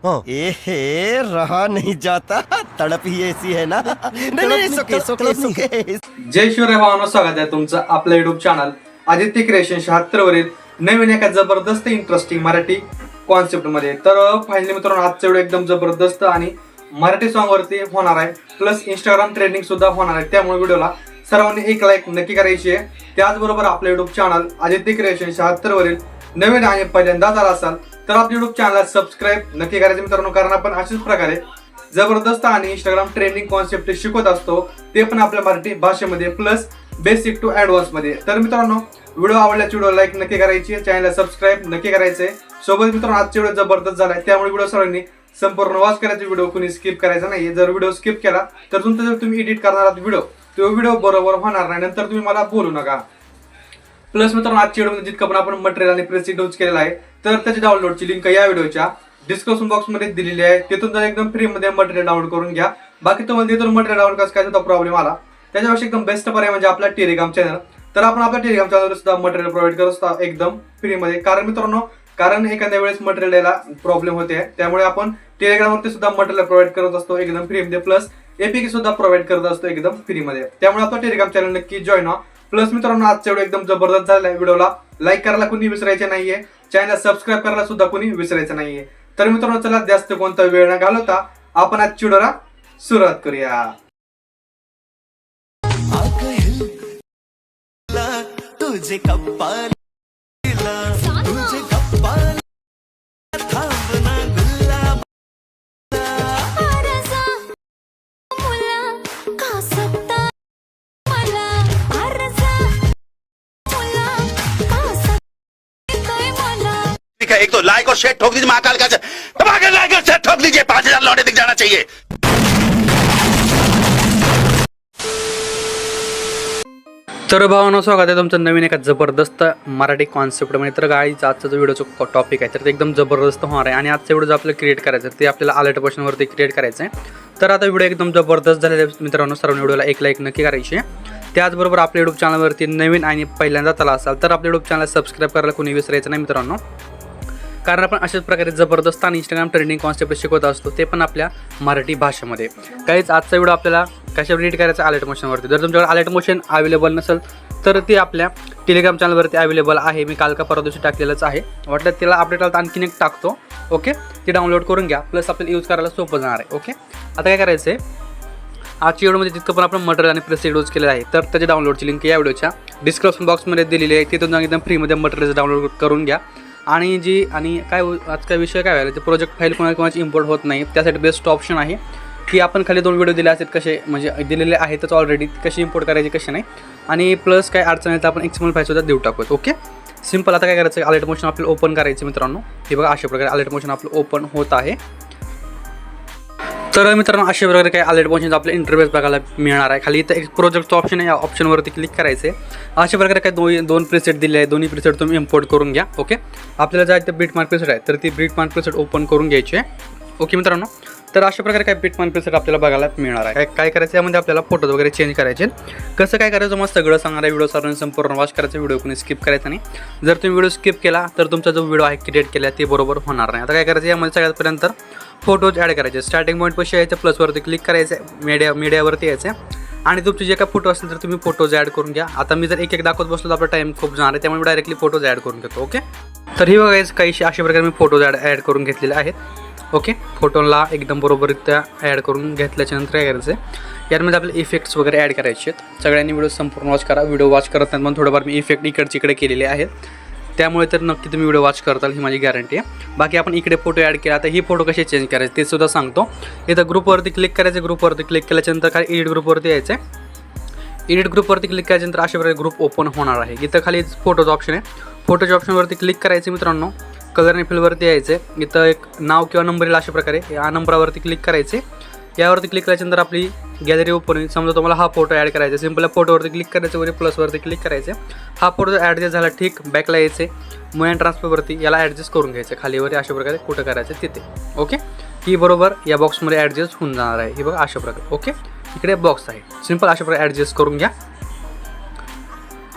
हाँ। ए रहा नहीं जाता, तड़प ही ऐसी है ना। नहीं, सुके सुके सुके। जय शिवराय भावांनो, स्वागत आहे तुमचं आपलं युट्यूब चॅनल आदित्य क्रिएशन 76 वरील नवीन एका जबरदस्त इंटरेस्टिंग मराठी कॉन्सेप्ट मध्ये. तर फायनली मित्रांनो, आजचा व्हिडिओ एकदम जबरदस्त आणि मराठी सॉन्ग वरती होणार आहे, प्लस इंस्टाग्राम ट्रेंडिंग सुद्धा होणार आहे. त्यामुळे व्हिडिओला सर्वांनी एक लाईक नक्की करायची आहे. त्याचबरोबर आपलं युट्यूब चॅनल आदित्य क्रिएशन 76 वरील नवीन आणि पहिल्यांदाच आला असाल तर आपल्या युट्यूब चॅनलला सबस्क्राईब नक्की करायचं मित्रांनो, कारण आपण अशाच प्रकारे जबरदस्त आणि इंस्टाग्राम ट्रेंडिंग कॉन्सेप्ट शिकवत असतो, ते पण आपल्या मराठी भाषेमध्ये प्लस बेसिक टू ऍडव्हान्स मध्ये. तर मित्रांनो, व्हिडिओ आवडल्याची व्हिडिओ लाईक नक्की करायची, चॅनलला सबस्क्राईब नक्की करायचंय. सोबत मित्रांनो, आजचा व्हिडिओ जबरदस्त झालाय, त्यामुळे व्हिडिओ सर्वांनी संपूर्ण वॉच करायचा. व्हिडिओ कुणी स्किप करायचा नाही. जर व्हिडिओ स्किप केला तर तुमचा जर तुम्ही एडिट करणार आहात व्हिडिओ, तो व्हिडिओ बरोबर होणार नाही, नंतर तुम्ही मला बोलू नका. प्लस मित्रांनो, आजच्या व्हिडिओमध्ये जितकं पण आपण मटेरियल आणि प्रेस यूज केलेला आहे, तर त्याची डाउनलोडची लिंक या व्हिडिओच्या डिस्क्रिप्शन बॉक्स मध्ये दिलेली आहे. तिथून जर एकदम फ्री मध्ये मटेरियल डाउनलोड करून घ्या. बाकी तुम्हाला तिथून मटेरियल डाउनलोड करायचा काय सुद्धा प्रॉब्लेम आला, त्याच्यापेक्षा एकदम बेस्ट पर्याय म्हणजे आपला टेलिग्राम चॅनल. तर आपण आपल्या टेलिग्राम चॅनलवर सुद्धा मटेरियल प्रोव्हाइड करत असतो एकदम फ्री मध्ये. कारण मित्रांनो, एखाद्या वेळेस मटेरियल यायला प्रॉब्लेम होते, त्यामुळे आपण टेलिग्रामवरती सुद्धा मटेरियल प्रोव्हाइड करत असतो एकदम फ्री मध्ये. प्लस एपीके सुद्धा प्रोव्हाइड करत असतो एकदम फ्री मध्ये. त्यामुळे आपला टेलिग्राम चॅनल नक्की जॉईन व्हा. प्लस मित्रांनो, आजचा व्हिडिओ एकदम जबरदस्त झालेला आहे. व्हिडिओला लाईक करायला कोणी विसरायचे नाहीये, चॅनल सबस्क्राईब करायला सुद्धा कोणी विसरायचं नाहीये. तर मित्रांनो, चला जास्त कोणता वेळ न घालवता आपण आजच्या व्हिडिओला सुरुवात करूया. तुझे कप्पाल तुझे कप्पाल थांबना गुलाब आरसा मुला का सत्ता मला आरसा मुला का सत्ता मला. ठीक है, एक तो लाइक और शेयर ठोक दीजिए महाकाल का धमाका, लाइक और शेयर ठोक दीजिए, 5000 लौटे दिख जाना चाहिए. तर भावांनो, स्वागत आहे तुमचं नवीन एका जबरदस्त मराठी कॉन्सेप्टमध्ये. तर गाईज, आजचा जो व्हिडिओचा टॉपिक आहे तर ते एकदम जबरदस्त होणार आहे. आणि आजचा व्हिडिओ जो आपल्याला क्रिएट करायचं आहे ते आपल्याला अलर्ट बटनवरती क्रिएट करायचं आहे. तर आता व्हिडिओ एकदम जबरदस्त झालेला आहे मित्रांनो. सर्व व्हिडिओला एक लाईक नक्की करायची आहे. त्याचबरोबर आपल्या यूट्यूब चॅनलवरती नवीन आणि पहिल्यांदा आला असाल तर आपल्या यूट्यूब चॅनल सबस्क्राईब करायला कोणी विसरायचं नाही मित्रांनो, कारण आपण अशाच प्रकारे जबरदस्त आणि इंस्टाग्राम ट्रेंडिंग कॉन्सेप्ट शिकवत असतो, ते पण आपल्या मराठी भाषेमध्ये. काहीच आजचा व्हिडिओ आपल्याला कशावर एडिट करायचं, अलर्ट मोशनवरती. जर तुमच्याकडे अलर्ट मोशन अवेलेबल नसेल तर ते आपल्या टेलिग्राम चॅनलवरती अवेलेबल आहे. मी काल का परवा दिवशी टाकलेलंच आहे. वाटलं त्याला अपडेट आलं तर आणखीन एक टाकतो. ओके, ते डाउनलोड करून घ्या. प्लस आपल्याला यूज करायला सोपं जाणार आहे. ओके, आता काय करायचं आहे, आजच्या व्हिडिओमध्ये जितकं पण आपण मटेरियल आणि प्रेस यूज केलेलं आहे तर त्याची डाउनलोडची लिंक या व्हिडिओच्या डिस्क्रिप्शन बॉक्समध्ये दिलेली आहे. तिथून एकदम फ्रीमध्ये मटेरियल डाउनलोड करून घ्या. आणि काय आजचा विषय काय व्हायला, ते प्रोजेक्ट फाईल कोणाची इम्पोर्ट होत नाही, त्यासाठी बेस्ट ऑप्शन आहे की आपण खाली 2 व्हिडिओ दिले आहेत, कसे म्हणजे दिलेले आहेतच ऑलरेडी, कशी इम्पोर्ट करायची कसे नाही. आणि प्लस काय अडचण आहे तर आपण XML फाईल सुद्धा देऊ टाकूत. Okay, simple. आता काय करायचं, अलर्ट मोशन आपल्याला ओपन करायचं मित्रांनो. हे बघा, अशा प्रकारे अलर्ट मोशन आपलं ओपन होत आहे. तर मित्रांनो, अशा प्रकारे काय अलर्ट मोशन आपल्या इंटरफेस बघायला मिळणार आहे. खाली इथं एक प्रोजेक्टचं ऑप्शन आहे, या ऑप्शनवरती क्लिक करायचं आहे. अशा प्रकारे काय दोन प्रीसेट दिले आहे, दोन्ही प्रीसेट तुम्ही इम्पोर्ट करून घ्या. ओके, आपल्याला जायचं बिटमार्क प्रीसेट आहे तर ती बिटमार्क प्रीसेट ओपन करून घ्यायची आहे. ओके मित्रांनो, तर अशा प्रकारे काय बिटमार्क प्रीसेट आपल्याला बघायला मिळणार आहे. काय करायचं, यामध्ये आपल्याला फोटोज वगैरे चेंज करायचे. कसं काय करायचं मग सगळं सांगणार आहे. व्हिडिओ सर्वांनी संपूर्ण वॉच करायचं, व्हिडिओ कोणी स्किप करायचा नाही. जर तुम्ही व्हिडिओ स्किप केला तर तुमचा जो व्हिडिओ आहे क्रिएट केला ते बरोबर होणार नाही. आता काय करायचं, यामध्ये सगळ्यापर्यंत फोटोज ॲड करायचे. स्टार्टिंग पॉईंट पाशी यायचं, प्लसवरती क्लिक करायचं, मीडियावरती यायचं आणि तुमचे जे काय फोटो असतील तर तुम्ही फोटोज ॲड करून घ्या. आता मी जर एक दाखवत बसलो तर आपला टाईम खूप जाणार आहे, त्यामुळे डायरेक्टली फोटोज ॲड करून घेतो. ओके, तर ही बघायचं काहीशी अशा प्रकारे मी फोटोज ॲड करून घेतलेले आहेत. ओके, फोटोला एकदम बरोबररित्या ॲड करून घेतल्याच्यानंतर काय करायचं आहे, यामध्ये आपले इफेक्ट्स वगैरे ॲड करायचे आहेत. सगळ्यांनी व्हिडिओ संपूर्ण वॉच करा. व्हिडिओ वॉच करत नाही पण थोडंफार मी इफेक्ट इकडे केलेले आहेत, त्यामुळे तर नक्की तुम्ही व्हिडिओ वॉच करताल, ही माझी गॅरंटी आहे. बाकी आपण इकडे फोटो ॲड केला, तर ही फोटो कसे चेंज करायचे ते सुद्धा सांगतो. इथं ग्रुपवरती क्लिक करायचं. ग्रुपवरती क्लिक केल्याच्यानंतर काय एडिट ग्रुपवरती यायचं आहे. एडिट ग्रुपवरती क्लिक केल्यानंतर अशा प्रकारे ग्रुप ओपन होणार आहे. इथं खाली फोटोचं ऑप्शन आहे, फोटोच्या ऑप्शनवरती क्लिक करायचं मित्रांनो. कलर आणि फिलवरती यायचं आहे. इथं एक नाव किंवा नंबर येईल अशा प्रकारे, या नंबरावरती क्लिक करायचे. यावरती क्लिक केल्यानंतर आपली गॅलरी ओपन होईल. समजा तुम्हाला हा फोटो ॲड करायचा, सिंपल फोटोवरती क्लिक करायचं, वरी प्लसवरती क्लिक करायचं. हा फोटो ॲडजस्ट झाला, ठीक, बॅकला यायचे. मूव अँड ट्रान्सफरवरती याला ॲडजस्ट करून घ्यायचं, खालीवरी अशा प्रकारे कुठं करायचं तिथे. ओके, ही बरोबर या बॉक्समध्ये ॲडजस्ट होऊन जाणार आहे. ही बघा अशा प्रकारे. ओके, इकडे बॉक्स आहे, सिंपल अशा प्रकारे ॲडजस्ट करून घ्या.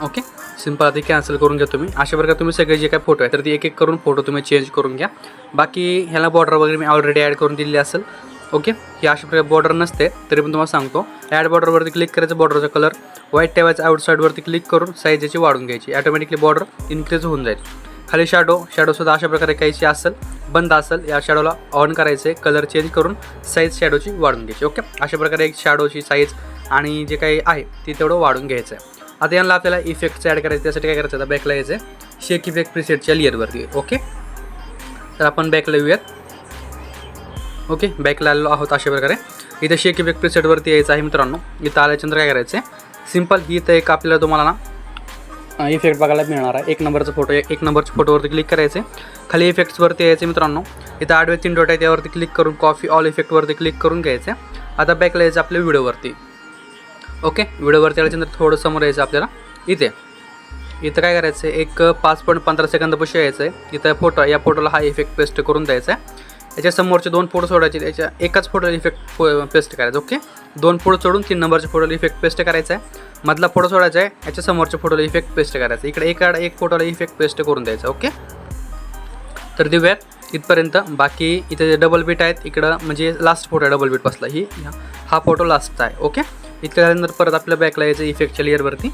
ओके, सिंपल आता कॅन्सल करून घ्या तुम्ही. अशा प्रकारे तुम्ही सगळे जे काही फोटो आहे तर ती एक एक करून फोटो तुम्ही चेंज करून घ्या. बाकी ह्याला बॉर्डर वगैरे मी ऑलरेडी ॲड करून दिलेली असेल. ओके, ही अशा प्रकारे बॉर्डर नसते तरी पण तुम्हाला सांगतो. ॲड बॉर्डरवरती क्लिक करायचं, बॉर्डरचा कलर व्हाईट ठेवायचा, आउटसाईडवरती क्लिक करून साईज याची वाढून घ्यायची, ॲटोमॅटिकली बॉर्डर इन्क्रीज होऊन जाईल. खाली शॅडोसुद्धा अशा प्रकारे काहीशी असेल, बंद असेल, या शॅडोला ऑन करायचं आहे, कलर चेंज करून साईज शॅडोची वाढून घ्यायची. ओके, अशा प्रकारे एक शॅडोची साईज आणि जे काही आहे ती तेवढं वाढून घ्यायचं आहे. आता यांना आपल्याला इफेक्ट्स ॲड करायचे, त्यासाठी काय करायचं, आता बॅकला यायचं आहे शेक इफेक्ट प्रिसेटच्या लेअरवरती. ओके, तर आपण बॅकला येऊयात. ओके, बॅकला आलेलो आहोत. अशा प्रकारे इथं शेक इफेक्ट प्रिसेटवरती यायचं आहे मित्रांनो. इथं आल्याच्यानंतर काय करायचं आहे, सिम्पल ही इथं एक आपल्याला तुम्हाला ना इफेक्ट बघायला मिळणार आहे. एक नंबरचा फोटो, एक नंबरच्या फोटोवरती क्लिक करायचं आहे. खाली इफेक्ट्सवरती यायचं मित्रांनो. इथं आडवे 3 डॉट आहे त्यावरती क्लिक करून कॉफी ऑल इफेक्टवरती क्लिक करून घ्यायचं आहे. आता बॅकला यायचं आपल्या व्हिडिओवरती. ओके, व्हिडिओवरती आल्याच्यानंतर थोडं समोर यायचं आपल्याला. इथं काय करायचं आहे, एक 5.15 सेकंदापाशी यायचं आहे. इथं फोटो, या फोटोला हा इफेक्ट पेस्ट करून द्यायचा आहे. याच्या समोरचे 2 फोटो सोडायचे, त्याच्या एकाच फोटोला इफेक्ट पेस्ट करायचं. ओके, 2 फोटो सोडून 3 नंबरच्या फोटोला इफेक्ट पेस्ट करायचा आहे. मधला फोटो सोडायचा आहे, याच्या समोरच्या फोटोला इफेक्ट पेस्ट करायचा. इकडे एक फोटोला इफेक्ट पेस्ट करून द्यायचा. ओके, तर देऊयात इथपर्यंत. बाकी इथे डबल बीट आहेत इकडं, म्हणजे लास्ट फोटो आहे डबल बीट बसला, हा फोटो लास्टचा आहे. ओके, इतकं झाल्यानंतर परत आपल्या बॅकला यायचं इफेक्टच्या लेअरवरती.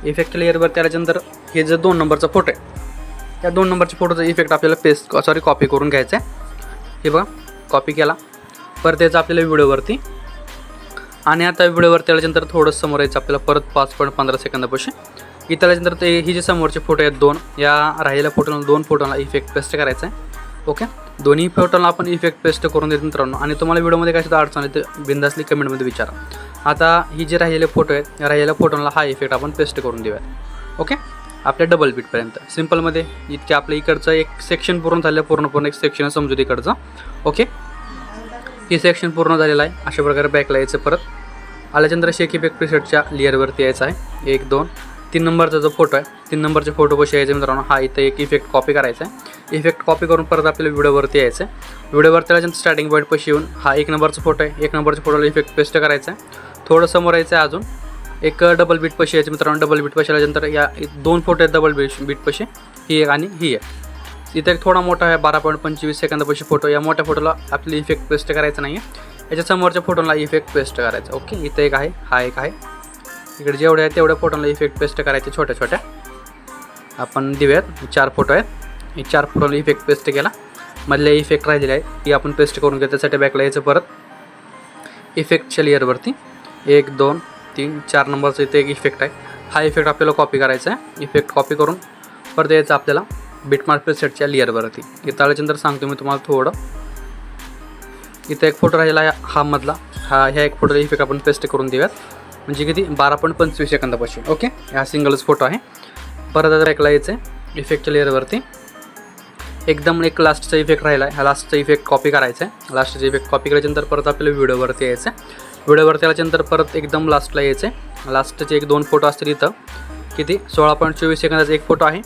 इफेक्टच्या लेअरवरती आल्याच्यानंतर हे जो 2 नंबरचा फोटो आहे, त्या 2 नंबरच्या फोटोचा इफेक्ट आपल्याला कॉपी करून घ्यायचा आहे. हे बघा, कॉपी केला. परत यायचं आपल्याला व्हिडिओवरती. आणि आता व्हिडिओवरती आल्याच्यानंतर थोडंसं समोर यायचं आपल्याला परत 5.15 सेकंदापाशी. इथं आल्याच्यानंतर ते ही जे समोरचे फोटो आहेत 2, या राहिलेल्या फोटोला 2 फोटोला इफेक्ट पेस्ट करायचा आहे. ओके, दोन्ही फोटोला आपण इफेक्ट पेस्ट करून देतो मित्रांनो. आणि तुम्हाला व्हिडिओमध्ये काय सुद्धा अडचण आहे तर बिंदासली कमेंटमध्ये विचारा. आता ही जे राहिलेले फोटो आहेत, या राहिलेल्या फोटोला हा इफेक्ट आपण पेस्ट करून देऊयात. ओके, आपल्या डबल बीटपर्यंत सिम्पलमध्ये इतके आपल्या इकडचं एक सेक्शन पूर्ण झालं, पूर्ण एक सेक्शन समजू इकडचं. ओके, हे सेक्शन पूर्ण झालेलं आहे. अशा प्रकारे बॅकला यायचं. परत आल्याच्यानंतर शेक इफेक्ट प्रिसेटच्या लेअरवरती यायचं आहे. 1, 2, 3 नंबरचा जो फोटो आहे, 3 नंबरच्या फोटो कशी यायचं मित्रांनो. हा इथं एक इफेक्ट कॉपी करायचा आहे. इफेक्ट कॉपी करून परत आपल्याला व्हिडिओवरती यायचं आहे. व्हिडिओवरती आल्याच्यानंतर स्टार्टिंग पॉईंट पाशी येऊन हा 1 नंबरचा फोटो आहे, 1 नंबरच्या फोटोला इफेक्ट पेस्ट करायचा आहे. थोडं समोर यायचं आहे, अजून एक डबल बीट पशी यायचं मित्रांनो. डबल बीट पशी आल्याच्यानंतर या 2 फोटो आहेत डबल बीट पशी, ही एक आणि ही आहे. इथं एक थोडा मोठा आहे 12.25 सेकंदापाशी फोटो. या मोठ्या फोटोला आपली इफेक्ट पेस्ट करायचं नाही आहे, याच्या समोरच्या फोटोला इफेक्ट पेस्ट करायचं. ओके, इथं एक आहे, हा एक आहे. इकडे जेवढे आहे तेवढ्या फोटोला इफेक्ट पेस्ट करायचे छोट्या छोट्या. आपण देऊयात 4 फोटो आहेत, हे 4 फोटोला इफेक्ट पेस्ट केला. मधले इफेक्ट राहिलेले आहे ती आपण पेस्ट करून घेऊ. त्यासाठी बॅकला यायचं. परत इफेक्टच्या लेअरवरती 1, 2, 3, 4 नंबरचा इथे एक इफेक्ट आहे, हा इफेक्ट आपल्याला कॉपी करायचा आहे. इफेक्ट कॉपी करून परत यायचं आपल्याला बिटमार्क प्रिसेटच्या लेअरवरती. इथं आल्याच्यानंतर सांगतो मी तुम्हाला थोडं. इथं एक फोटो राहिला आहे, हा मधला, ह्या एक फोटोला इफेक्ट आपण पेस्ट करून देऊयात. म्हणजे किती 12.25 सेकंदापाशी. ओके, हा सिंगलच फोटो आहे. परत आता बॅकला यायचं आहे इफेक्टच्या लेअरवरती. एकदम एक लास्टचा इफेक्ट राहिला आहे, हा लास्टचा इफेक्ट कॉपी करायचा आहे. लास्टचा इफेक्ट कॉपी केल्याच्यानंतर परत आपल्याला व्हिडिओवरती यायचं आहे. व्हिडिओवरती आल्याच्यानंतर परत एकदम लास्टला यायचं आहे. लास्टचे एक 2 फोटो असतील. इथं किती 16.24 सेकंदाचा एक फोटो आहे,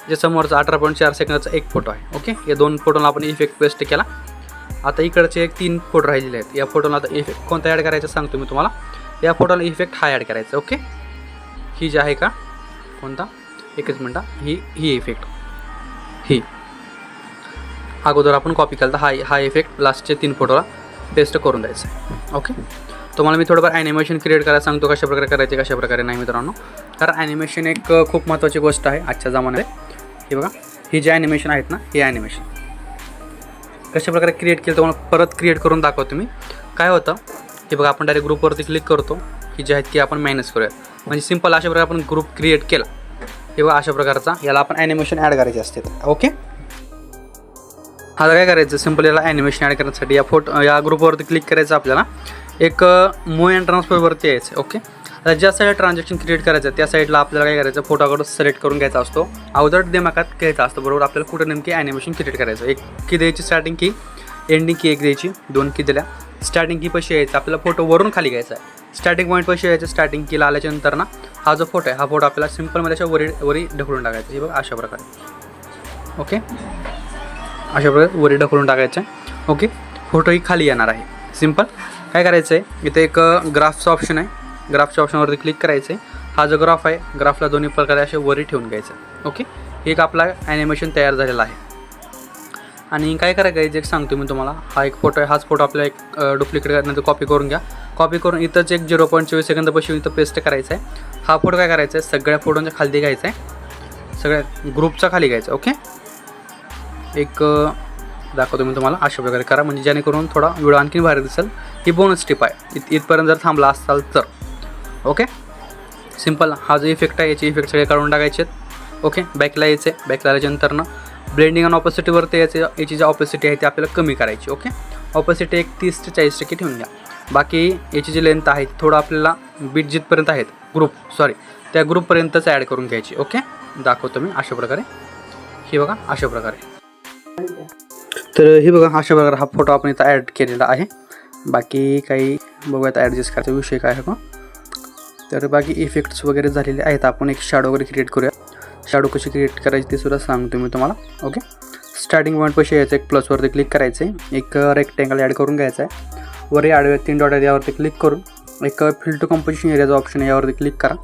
जे समोरचा 18.4 सेकंदाचा एक फोटो आहे. ओके, या 2 फोटोला आपण इफेक्ट पेस्ट केला. आता इकडचे एक 3 फोटो राहिलेले आहेत. या फोटोला आता इफेक्ट कोणता ॲड करायचा सांगतो मी तुम्हाला. या फोटोला इफेक्ट हा ॲड करायचा. ओके, ही जी आहे का, कोणता, एकच मिनटं, ही इफेक्ट, ही अगोदर आपण कॉपी केला तर हा इफेक्ट लास्टचे 3 फोटोला पेस्ट करून द्यायचा आहे. ओके, तुम्हाला मी थोडंफार ॲनिमेशन क्रिएट करायला सांगतो, कशा प्रकारे करायचे कशा प्रकारे नाही मित्रांनो. कारण ॲनिमेशन एक खूप महत्त्वाची गोष्ट आहे आजच्या जमान्यात. हे बघा, ही जी ॲनिमेशन आहेत ना, ही ॲनिमेशन कशा प्रकारे क्रिएट केलं तुम्हाला परत क्रिएट करून दाखवतो मी. काय होतं हे बघा, आपण डायरेक्ट ग्रुपवरती क्लिक करतो, ही जी आहेत की आपण मॅनेज करूयात. म्हणजे सिंपल अशा प्रकारे आपण ग्रुप क्रिएट केला. हे बघा, अशा प्रकारचा याला आपण ॲनिमेशन ॲड करायचे असते. ओके, आता काय करायचं, सिंपल याला ॲनिमेशन ॲड करण्यासाठी या ग्रुपवरती क्लिक करायचं. आपल्याला एक मूव अँड ट्रान्सफरवरती यायचं. ओके, आता ज्या साईडला ट्रान्झॅक्शन क्रिएट करायचं त्या साईडला आपल्याला काय करायचं, फोटोकडं सिलेक्ट करून घ्यायचा असतो. अगोदर दिमागात घ्यायचा असतो बरोबर आपल्याला कुठं नेमकी ॲनिमेशन क्रिएट करायचं. एक की द्यायची स्टार्टिंग की, एंडिंग की एक द्यायची, 2 की दिल्या. स्टार्टिंग की पशी यायचं आपल्याला, फोटो वरून खाली घ्यायचा आहे. स्टार्टिंग पॉईंट पशी यायचं. स्टार्टिंग कीला आल्याच्यानंतर ना हा जो फोटो आहे, हा फोटो आपल्याला सिंपलमध्ये अशा वरी ढकलून टाकायचा. हे बघा, अशा प्रकारे. ओके, अशा प्रकारे वरी ढकलून टाकायचं आहे. ओके, फोटो ही खाली येणार आहे. सिंपल काय करायचं आहे, इथे एक ग्राफचं ऑप्शन आहे, ग्राफच्या ऑप्शनवरती क्लिक करायचं आहे. हा जो ग्राफ आहे, ग्राफला दोन्ही प्रकारे असे वरी ठेवून घ्यायचं. ओके, एक आपला ॲनिमेशन तयार झालेला आहे. आणि काय करायचं आहे, जे सांगतो मी तुम्हाला, हा एक फोटो आहे. हाच फोटो आपल्याला एक डुप्लिकेट करण्याचं कॉपी करून घ्या. कॉपी करून इथंच एक 0.24 सेकंदापासून इथं पेस्ट करायचं आहे. हा फोटो काय करायचा आहे, सगळ्या फोटोंच्या खाली घ्यायचा आहे, सगळ्या ग्रुपचा खाली घ्यायचा. ओके, एक दाखवतो मी तुम्हाला, अशा प्रकारे करा म्हणजे जेणेकरून थोडा व्हिडिओ आणखी भारी दिसेल. ही बोनस टिप आहे, इथपर्यंत जर थांबला असाल तर. Okay, simple. हा जो इफेक्ट आहे, याचे इफेक्ट सगळे काढून टाकायचे आहेत. ओके, बॅकला यायचे. बॅकला आल्याच्यानंतरनं ब्लेंडिंग आणि ऑपोसिटीवरती याची जी ऑपोसिटी आहे ती आपल्याला कमी करायची. ओके, ऑपोसिटी एक 30 ते 40% ठेवून घ्या. बाकी याची जी लेंथ आहे थोडं आपल्याला बीट जिथपर्यंत आहेत त्या ग्रुपपर्यंतच ॲड करून घ्यायची. ओके, दाखवतो मी अशा प्रकारे. हे बघा अशा प्रकारे. तर हे बघा अशा प्रकारे हा फोटो आपण इथं ॲड केलेला आहे. बाकी काही बघूयात ॲडजस्ट करायचा विषय काय आहे का. तर बाकी इफेक्ट्स वगैरे झालेले आहेत. आपण एक शॅडो वगैरे क्रिएट करूया. शॅडो कशी क्रिएट करायची ते सुद्धा सांगतो मी तुम्हाला. ओके, स्टार्टिंग पॉईंटपाशी यायचं, एक प्लसवरती क्लिक करायचं आहे, एक रेक्टँगल ॲड करून घ्यायचा आहे. वर आडव्या 3 डॉट यावरती क्लिक करून एक फिल टू कंपोजिशन एरियाचा ऑप्शन आहे, यावरती क्लिक करा.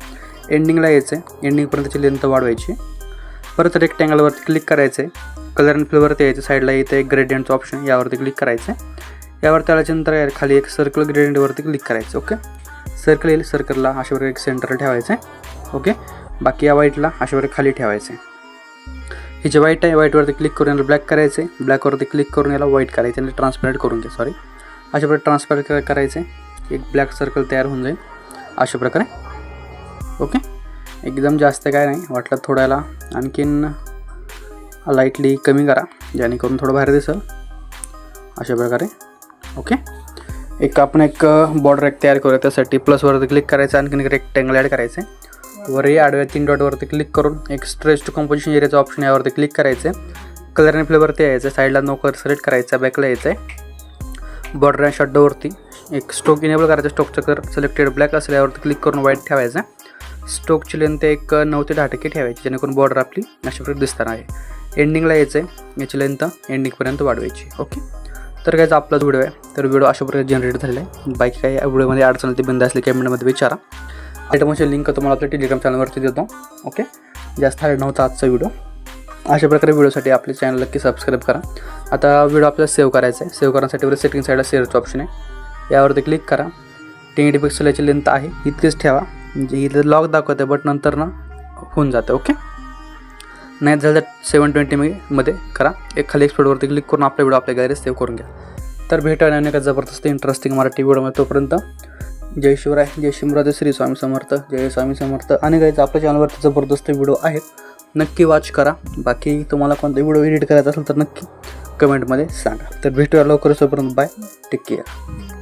एंडिंगला यायचं आहे, एंडिंगपर्यंत त्याची लेंथ वाढवायची. परत रेक्टँगलवरती क्लिक करायचं आहे, कलर अँड फिलवरती यायचं. साईडला येतं एक ग्रेडियंटचं ऑप्शन, यावरती क्लिक करायचं आहे. यावरती आल्याच्यानंतर खाली एक सर्कल ग्रेडियंटवरती क्लिक करायचं. ओके, सर्कल येईल, सर्कलला अशा प्रकारे एक सेंटर ठेवायचं आहे. ओके, बाकी या व्हाईटला अशा प्रकारे खाली ठेवायचं आहे. ही जे व्हाईट आहे, व्हाईटवरती क्लिक करून याला ब्लॅक करायचं आहे. ब्लॅकवरती क्लिक करून याला व्हाईट करायचं आणि ट्रान्सपरंट करून घ्या. अशा प्रकारे ट्रान्सपरंट करायचं आहे. एक ब्लॅक सर्कल तयार होऊन जाईल अशा प्रकारे. ओके, एकदम जास्त काय नाही, वाटलं थोड्याला आणखीन लाईटली कमी करा जेणेकरून थोडं बाहेर दिसेल अशा प्रकारे. ओके, आपण बॉर्डर एक तयार करूया. त्यासाठी प्लसवरती क्लिक करायचं, आणखीन एक रेक्टँगल ॲड करायचं आहे. वरही आडव्या 3 डॉटवरती क्लिक करून एक स्ट्रेच टू कंपोजिशन एरियाचा ऑप्शन, यावरती क्लिक करायचं आहे. कलर आणि फ्लेवरती यायचं, साईडला नो कलर सिलेक्ट करायचा, बॅकला यायचं आहे. बॉर्डर आणि शॅडोवरती एक स्ट्रोक इनेबल करायचं. स्ट्रोकचं कलर सिलेक्टेड ब्लॅक असेल, यावरती क्लिक करून व्हाईट ठेवायचं. स्ट्रोकची लेंथ एक 9 ते 10% ठेवायची जेणेकरून बॉर्डर आपली अशा प्रकारे दिसणार आहे. एंडिंगला यायचं आहे, याची लेंथ एंडिंगपर्यंत वाढवायची. ओके, तर काय आपलाच व्हिडिओ आहे. तर व्हिडिओ अशा प्रकारे जनरेट झालेला आहे. बाकी काही व्हिडिओमध्ये अडचण ती बंद असली कमेंटमध्ये विचारा. आयटमची लिंक तुम्हाला आपल्या टेलिग्राम चॅनलवरती देतो. ओके, जास्त हार्ड नव्हता आजचा व्हिडिओ. अशा प्रकारे व्हिडिओसाठी आपले चॅनल नक्की सबस्क्राईब करा. आता व्हिडिओ आपल्याला सेव्ह करायचा आहे. सेव्ह करण्यासाठी वर सेटिंग साईडला शेअरचं ऑप्शन आहे, यावरती क्लिक करा. 1080 पिक्सल याची लेंथ आहे, इतकेच ठेवा म्हणजे इथं लॉक दाखवते, बट नंतर ना होऊन जातं. ओके, नाही झालं तर 720 मध्ये करा. एक खाली एक्सपोर्टवरती क्लिक करून आपला व्हिडिओ आपल्या गॅलरीत सेव्ह करून घ्या. तर भेटूया आणि एका जबरदस्त इंटरेस्टिंग मराठी व्हिडिओमध्ये. तोपर्यंत जय शिवराय, जय शिमराजे, श्री स्वामी समर्थ, जय स्वामी समर्थ. आणि गाईज आपल्या चॅनलवरती जबरदस्त व्हिडिओ आहेत, नक्की वॉच करा. बाकी तुम्हाला कोणता व्हिडिओ एडिट करायचा असेल तर नक्की कमेंटमध्ये सांगा. तर भेटूया लवकरच. तोपर्यंत बाय, टेक केअर.